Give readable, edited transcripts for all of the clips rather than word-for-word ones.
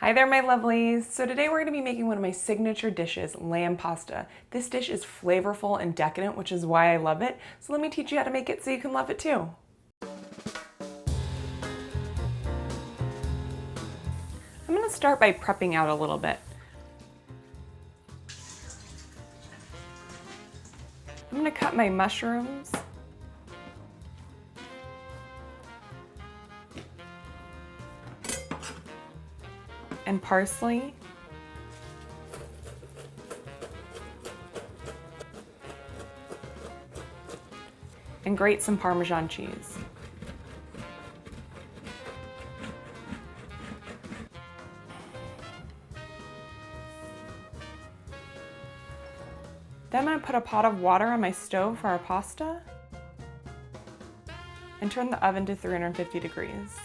Hi there, my lovelies. So today we're going to be making one of my signature dishes, lamb pasta. This dish is flavorful and decadent, which is why I love it. So let me teach you how to make it so you can love it too. I'm going to start by prepping out a little bit. I'm going to cut my mushrooms. And parsley. And grate some Parmesan cheese. Then I'm going to put a pot of water on my stove for our pasta and turn the oven to 350 degrees.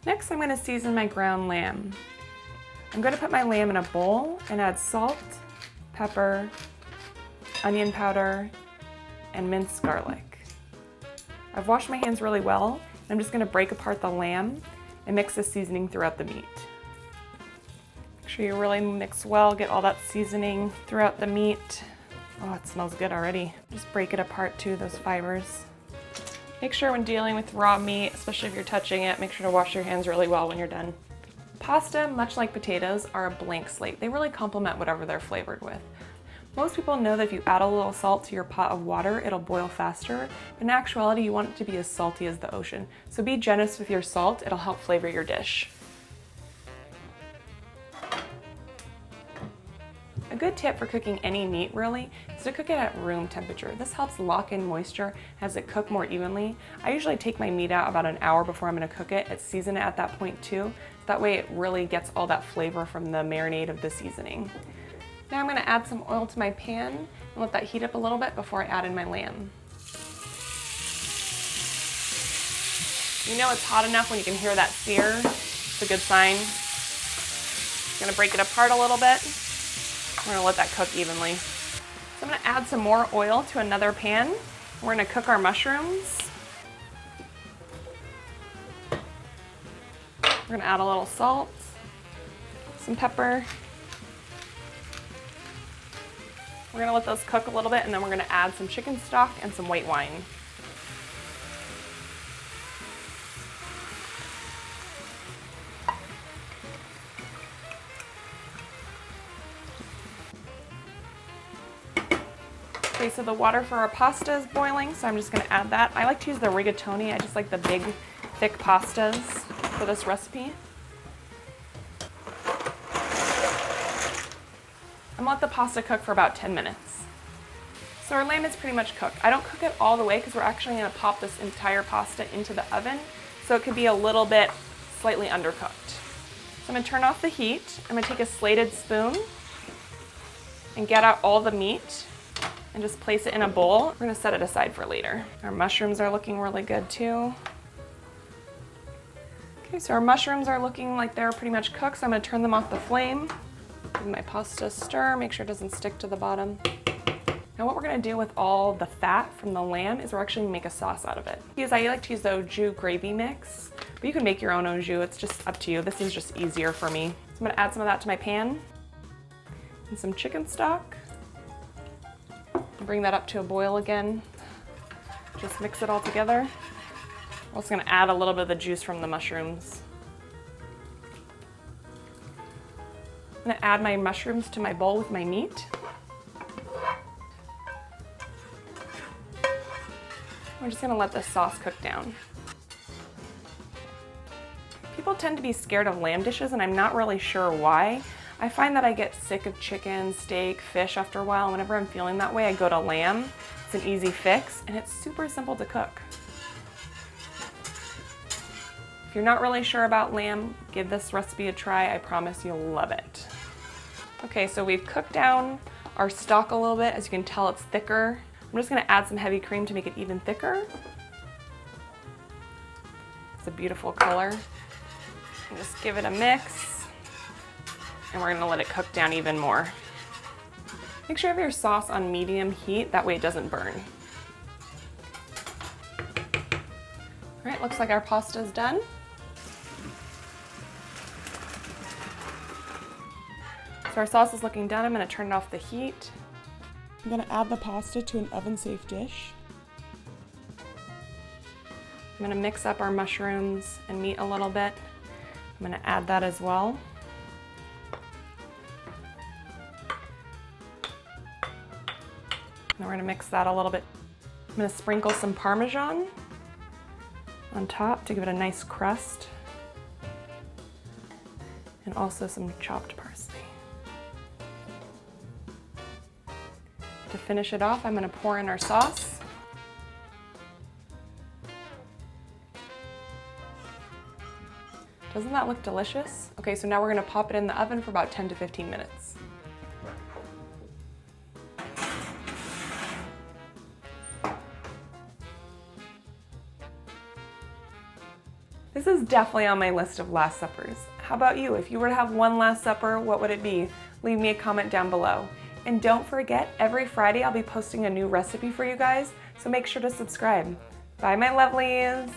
Next, I'm going to season my ground lamb. I'm going to put my lamb in a bowl and add salt, pepper, onion powder, and minced garlic. I've washed my hands really well, and I'm just going to break apart the lamb and mix the seasoning throughout the meat. Make sure you really mix well, get all that seasoning throughout the meat. Oh, it smells good already. Just break it apart too, those fibers. Make sure when dealing with raw meat, especially if you're touching it, make sure to wash your hands really well when you're done. Pasta, much like potatoes, are a blank slate. They really complement whatever they're flavored with. Most people know that if you add a little salt to your pot of water, it'll boil faster, but in actuality, you want it to be as salty as the ocean. So be generous with your salt, it'll help flavor your dish. A good tip for cooking any meat, really, is to cook it at room temperature. This helps lock in moisture as it cooks more evenly. I usually take my meat out about an hour before I'm going to cook it and season it at that point too. That way it really gets all that flavor from the marinade of the seasoning. Now I'm going to add some oil to my pan and let that heat up a little bit before I add in my lamb. You know it's hot enough when you can hear that sear. It's a good sign. I'm going to break it apart a little bit. We're going to let that cook evenly. So I'm going to add some more oil to another pan. We're going to cook our mushrooms. We're going to add a little salt, some pepper. We're going to let those cook a little bit, and then we're going to add some chicken stock and some white wine. Okay, so the water for our pasta is boiling, so I'm just going to add that. I like to use the rigatoni. I just like the big, thick pastas for this recipe. I'm going to let the pasta cook for about 10 minutes. So our lamb is pretty much cooked. I don't cook it all the way because we're actually going to pop this entire pasta into the oven, so it could be a little bit slightly undercooked. So I'm going to turn off the heat. I'm going to take a slated spoon and get out all the meat and just place it in a bowl. We're going to set it aside for later. Our mushrooms are looking really good too. Okay, so our mushrooms are looking like they're pretty much cooked, so I'm going to turn them off the flame. Give my pasta a stir, make sure it doesn't stick to the bottom. Now what we're going to do with all the fat from the lamb is we're actually going to make a sauce out of it. I like to use the au jus gravy mix, but you can make your own au jus, it's just up to you. This is just easier for me. So I'm going to add some of that to my pan and some chicken stock. Bring that up to a boil again. Just mix it all together. I'm also going to add a little bit of the juice from the mushrooms. I'm going to add my mushrooms to my bowl with my meat. We're just going to let this sauce cook down. People tend to be scared of lamb dishes, and I'm not really sure why. I find that I get sick of chicken, steak, fish after a while. Whenever I'm feeling that way, I go to lamb. It's an easy fix, and it's super simple to cook. If you're not really sure about lamb, give this recipe a try. I promise you'll love it. Okay, so we've cooked down our stock a little bit. As you can tell, it's thicker. I'm just going to add some heavy cream to make it even thicker. It's a beautiful color. And just give it a mix. And we're going to let it cook down even more. Make sure you have your sauce on medium heat, that way it doesn't burn. All right, looks like our pasta is done. So our sauce is looking done. I'm gonna turn it off the heat. I'm gonna add the pasta to an oven-safe dish. I'm gonna mix up our mushrooms and meat a little bit. I'm gonna add that as well. Now we're gonna mix that a little bit. I'm gonna sprinkle some Parmesan on top to give it a nice crust. And also some chopped parsley. To finish it off, I'm gonna pour in our sauce. Doesn't that look delicious? Okay, so now we're gonna pop it in the oven for about 10 to 15 minutes. This is definitely on my list of Last Suppers. How about you? If you were to have one Last Supper, what would it be? Leave me a comment down below. And don't forget, every Friday I'll be posting a new recipe for you guys, so make sure to subscribe. Bye, my lovelies.